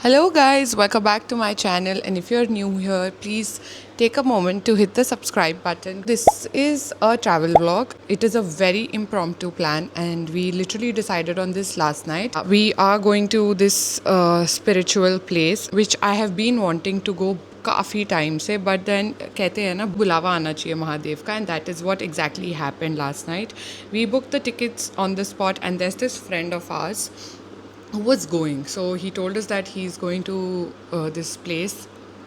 Hello guys, welcome back to my channel, and if you're new here, please take a moment to hit the subscribe button. This is a travel vlog. It is a very impromptu plan and we literally decided on this last night. We are going to this spiritual place which I have been wanting to go काफ़ी time से, but then कहते हैं ना बुलावा आना चाहिए महादेव का, and that is what exactly happened last night. We book the tickets on the spot, and there's this friend of ours who was going. So he told us that he's going to this place.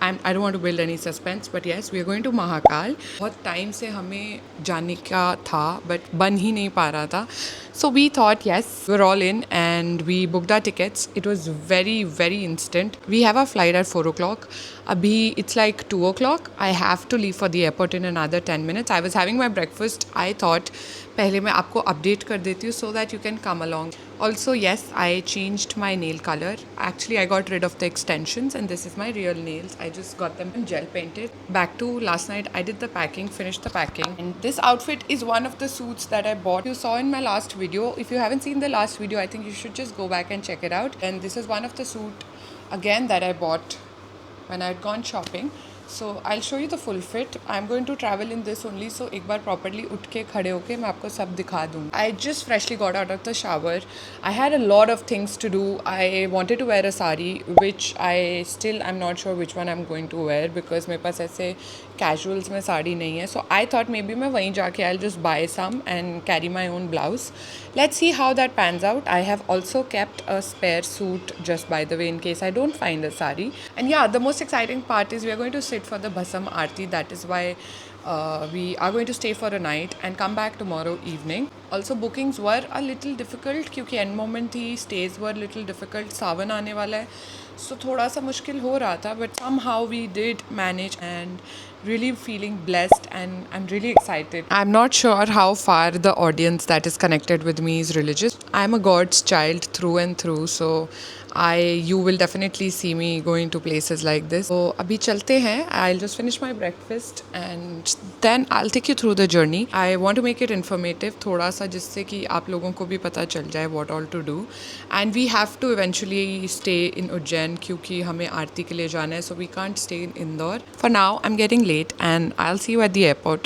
I don't want to build any suspense, but yes, we are going to Mahakal. बहुत time से हमें जाने का था, but बन ही नहीं पा रहा था. So we thought, yes, we're all in, and we booked our tickets. It was very, very instant. We have our flight at 4 o'clock. Abhi, it's like 2 o'clock. I have to leave for the airport in another 10 minutes. I was having my breakfast. I thought, पहले मैं आपको update कर देती हूँ so that you can come along. Also, yes, I changed my nail color. Actually, I got rid of the extensions, and this is my real nails. I just got them gel painted. Back to last night, I did the packing, finished the packing. And this outfit is one of the suits that I bought. You saw in my last video. If you haven't seen the last video, I think you should just go back and check it out. And this is one of the suit, again, that I bought when I had gone shopping. So I'll show you the full fit. I'm going to travel in this only, so एक बार properly उठ के खड़े होके मैं आपको सब दिखा दूँगी. I just freshly got out of the shower. I had a lot of things to do. I wanted to wear a sari, which I'm not sure which one I'm going to wear because मेरे पास ऐसे casuals में साड़ी नहीं है. So I thought maybe मैं वहीं जाके I'll just buy some and carry my own blouse. Let's see how that pans out. I have also kept a spare suit just by the way in case I don't find a sari. And yeah, the most exciting part is we are going to sit for the Bhasam Aarti. That is why we are going to stay for a night and come back tomorrow evening. Also, bookings were a little difficult क्योंकि end moment थी, stays were little difficult. सावन आने वाला है, so थोड़ा सा मुश्किल हो रहा था, but somehow we did manage and really feeling blessed, and I'm really excited. I'm not sure how far the audience that is connected with me is religious. I'm a God's child through and through, so you will definitely see me going to places like this. So अभी चलते हैं. I'll just finish my breakfast and then I'll take you through the journey. I want to make it informative थोड़ा सा, जिससे कि आप लोगों को भी पता चल जाए what all to do. And we have to eventually stay in Ujjain क्योंकि हमें आरती के लिए जाना है, so we can't stay in Indore. For now, I'm getting late and I'll see you at the airport.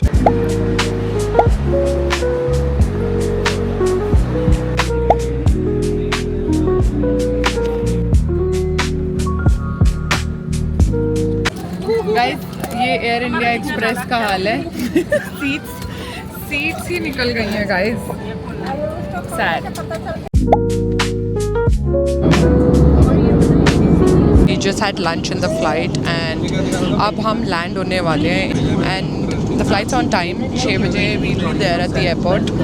Guys, ये air India express का हाल है. Seats ही निकल गई हैं guys. Sad. We just had lunch in the flight and अब हम land होने वाले हैं and the flight's on time. 6 बजे we'll be there at the airport.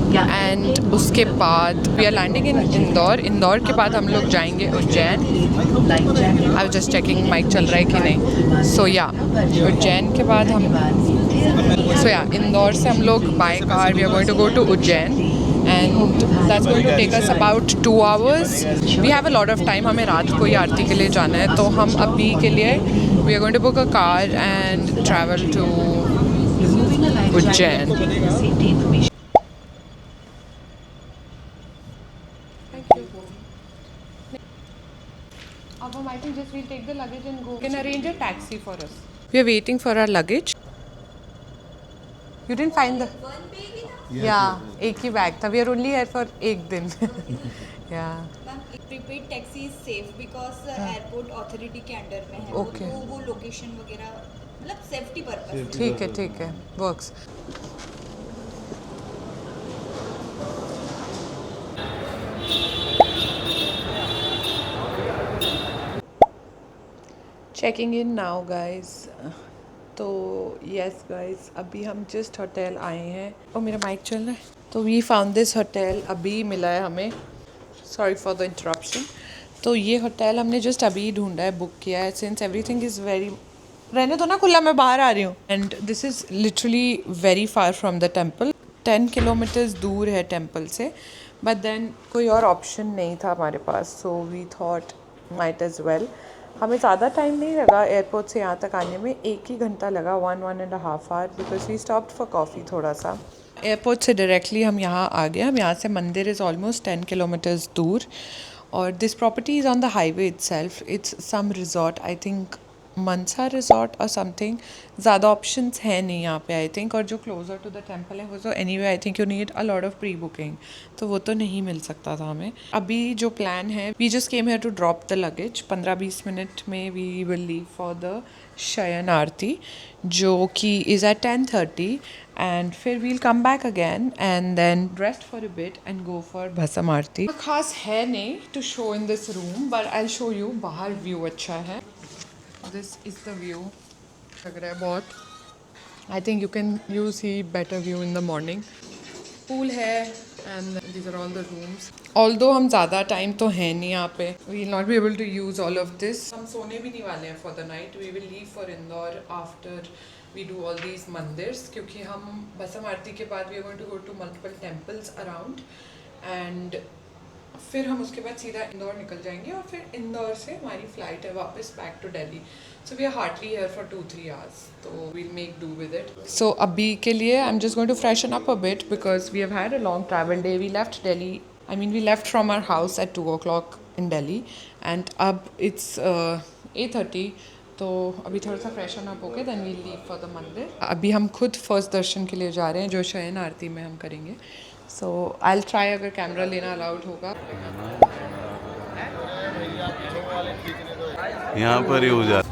And उसके बाद we are landing in Indore के बाद हम लोग जाएंगे Ujjain. I was just checking mic चल रहा है कि नहीं. सो या उज्जैन के बाद हम इंदौर से हम लोग by car we are going to go to Ujjain and that's going to take us about 2 hours. We have a lot of time. हमें रात को ही आरती के लिए जाना है, तो हम अभी के लिए we are going to book a car and travel to Ujjain. I think just we'll take the luggage and go. You can arrange a taxi for us. We are waiting for our luggage. You didn't find the... Yeah, एक ही bag था. We are only here for एक दिन. Yeah. Prepaid taxi is safe because airport authority के under में है. Okay. तो वो location वगैरह मतलब सेफ्टी पर्पस. ठीक है works. Checking in now guys. तो यस गाइज, अभी हम जस्ट होटल आए हैं. और मेरा माइक चल रहा है. तो वी फाउंड दिस होटल. अभी मिला है हमें. Sorry for the interruption. तो ये होटल हमने जस्ट अभी ढूंढा है, बुक किया है. सिंस एवरीथिंग इज़ वेरी... रहने तो ना खुला, मैं बाहर आ रही हूँ. And this is literally very far from the temple. 10 kilometres दूर है टेम्पल से, बट देन कोई और ऑप्शन नहीं था हमारे पास. So we thought might as well. हमें ज़्यादा टाइम नहीं लगा एयरपोर्ट से यहाँ तक आने में. 1 ही घंटा लगा, 1.5 hour, because we stopped for coffee थोड़ा सा. एयरपोर्ट से डायरेक्टली हम यहाँ आ गए. हम यहाँ से मंदिर इज़ ऑलमोस्ट 10 किलोमीटर्स दूर. और this property is on the highway itself. It's some resort, I think Mansa resort और समथिंग. ज़्यादा ऑप्शंस हैं नहीं यहाँ पे आई थिंक. और जो क्लोजर टू द टेम्पल है वो तो anyway I think you need a lot of pre booking, तो वो तो नहीं मिल सकता था हमें. अभी जो प्लान है, we just came here to drop the luggage. 15-20 minute में we will leave for the Shayan Aarti जो कि इज़ एट 10:30. एंड फिर we'll come back again and then rest for a bit and go for Bhasm Aarti. खास है नहीं to show in this room, but I show you. बाहर view अच्छा है. This is the view. लग रहा है बहुत. I think you see better view in the morning. Pool है and these are all the rooms. Although हम ज़्यादा टाइम तो है नहीं यहाँ पे, we will not be able to use all of this. हम सोने भी नहीं वाले हैं for the night. We will leave for Indore after we do all these मंदिर्स, क्योंकि हम भस्म आरती के बाद we are going to go to multiple temples around and फिर हम उसके बाद सीधा इंदौर निकल जाएंगे और फिर इंदौर से हमारी फ़्लाइट है वापस back to Delhi. So we are hardly here for 2-3 hours, तो we'll make do with it. So अभी के लिए I am just going to freshen up a bit because we have had a long travel day. We left Delhi, I mean we left from our house at 2 o'clock in Delhi and अब it's 8:30. तो अभी थोड़ा सा freshen up होके then we'll leave for the मंदिर. अभी हम खुद फर्स्ट दर्शन के लिए जा रहे हैं जो शयन आरती में हम करेंगे. सो आई विल ट्राई अगर कैमरा लेना अलाउड होगा. यहाँ पर ही हो जा.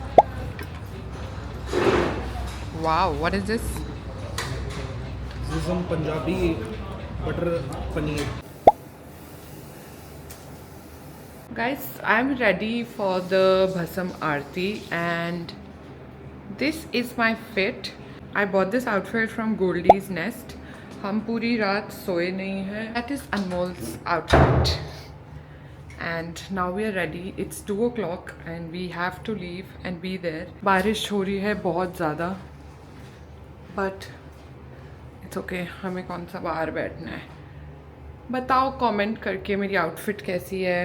Wow, what is this? This is some Punjabi butter paneer. Guys, I'm ready for the Bhasam Aarti and this is my fit. I bought this outfit from Goldie's Nest. हम पूरी रात सोए नहीं हैं. That is Anmol's outfit. And now we are ready. It's 2 o'clock and we have to leave and be there. बारिश हो रही है बहुत ज़्यादा, but it's okay. हमें कौन सा बाहर बैठना है. बताओ कमेंट करके मेरी आउटफिट कैसी है.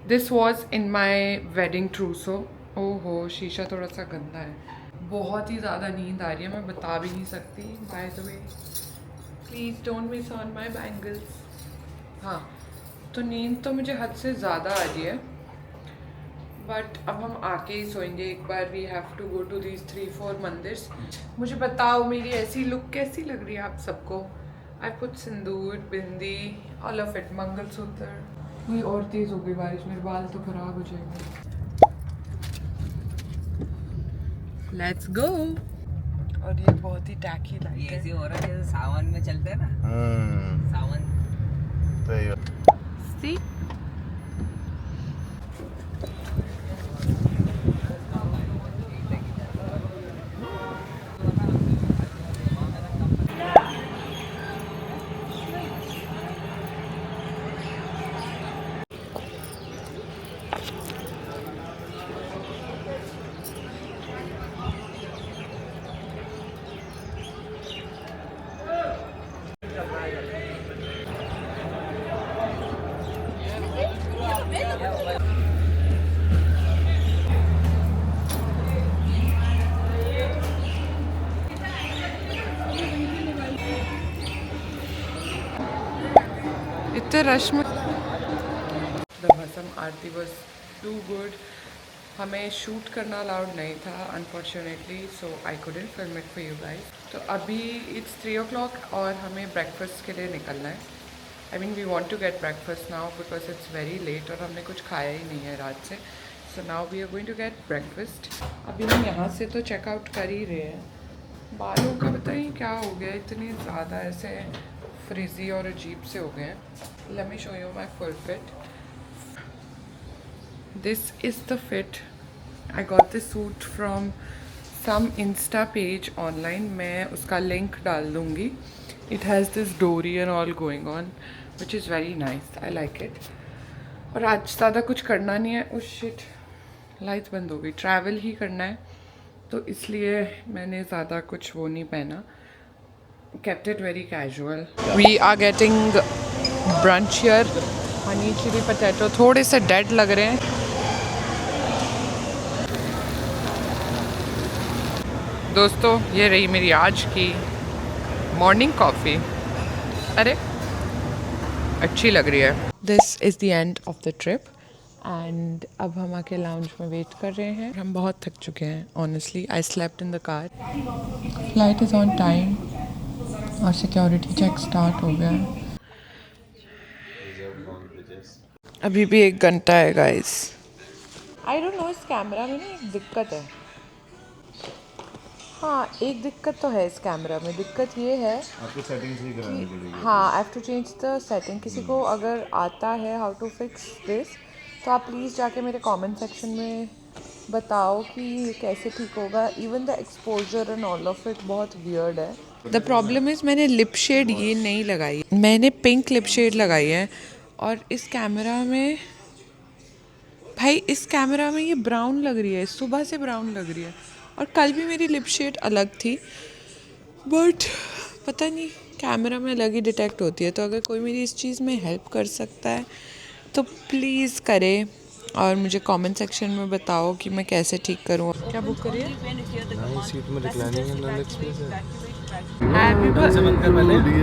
This was in my wedding ट्रूसो. ओहो, शीशा थोड़ा सा गंदा है. बहुत ही ज़्यादा नींद आ रही है, मैं बता भी नहीं सकती. By the way please don't miss on my bangles. हाँ, तो नींद तो मुझे हद से ज़्यादा आ रही है, बट अब हम आके ही सोएंगे एक बार. We have to go to these 3-4 mandirs. मुझे बताओ मेरी ऐसी लुक कैसी लग रही है आप सबको. I put Sindoor, bindi, all of it, mangalsutra. ये और तेज़ हो गई बारिश, मेरे बाल तो ख़राब हो जाएंगे. Let's go. और ये बहुत ही टैकी लाइट ये है. ऐसे हो रहा है जैसे सावन में चलते हैं ना. सावन. See? इतने रश में. द भस्म आरती वॉज टू गुड. हमें शूट करना अलाउड नहीं था unfortunately, so I couldn't film it for you guys. तो अभी इट्स 3 o'clock और हमें ब्रेकफास्ट के लिए निकलना है. I mean we want to get breakfast now because it's very late और हमने कुछ खाया ही नहीं है रात से. So now we are going to get breakfast. अभी हम यहाँ से तो चेकआउट कर ही रहे हैं. बालों का बताइए क्या हो गया, इतने ज़्यादा ऐसे फ्रिजी और अजीब से हो गए हैं. Let me show you my full fit. This is the fit. I got this suit from some Insta page online. मैं उसका link डाल दूँगी. It has this dory and all going on, which is very nice. I like it. और आज ज़्यादा कुछ करना नहीं है. उस शिट, लाइट्स बंद हो गई. ट्रैवल ही करना है तो इसलिए मैंने ज़्यादा कुछ वो नहीं पहना. Kept it very casual. We are getting brunch here. Honey chilli potato थोड़े से डेड लग रहे हैं. दोस्तों, ये रही मेरी आज की मॉर्निंग कॉफ़ी. अरे अच्छी लग रही है. This is the end of the trip and अब हम आके लाउंज में वेट कर रहे हैं. हम बहुत थक चुके हैं honestly. I slept in the car. Flight is on time और सिक्योरिटी चेक स्टार्ट हो गया है. अभी भी 1 घंटा है गाइस. आई डोंट नो, इस कैमरा में ना एक दिक्कत है. हाँ, एक दिक्कत तो है इस कैमरा में. दिक्कत ये है आपको सेटिंग्स ही करानी पड़ेगी. हाँ, I have to change the setting. किसी को अगर आता है हाउ टू फिक्स दिस तो आप प्लीज़ जाके मेरे कमेंट सेक्शन में बताओ कि ये कैसे ठीक होगा. Even the exposure and all of it बहुत वियर्ड है. द प्रॉब्लम इज़ मैंने लिप शेड ये नहीं लगाई. मैंने पिंक लिप शेड लगाई है और इस कैमरा में भाई इस कैमरा में ये ब्राउन लग रही है. सुबह से ब्राउन लग रही है और कल भी मेरी लिप शेड अलग थी. बट पता नहीं कैमरा में अलग ही डिटेक्ट होती है. तो अगर कोई मेरी इस चीज़ में हेल्प कर सकता है तो प्लीज़ करे और मुझे कमेंट सेक्शन में बताओ कि मैं कैसे ठीक करूँ. क्या बुक करिए? सीट में रिक्लाइनिंग है, नॉन एक्सप्रेस है. Happy birthday.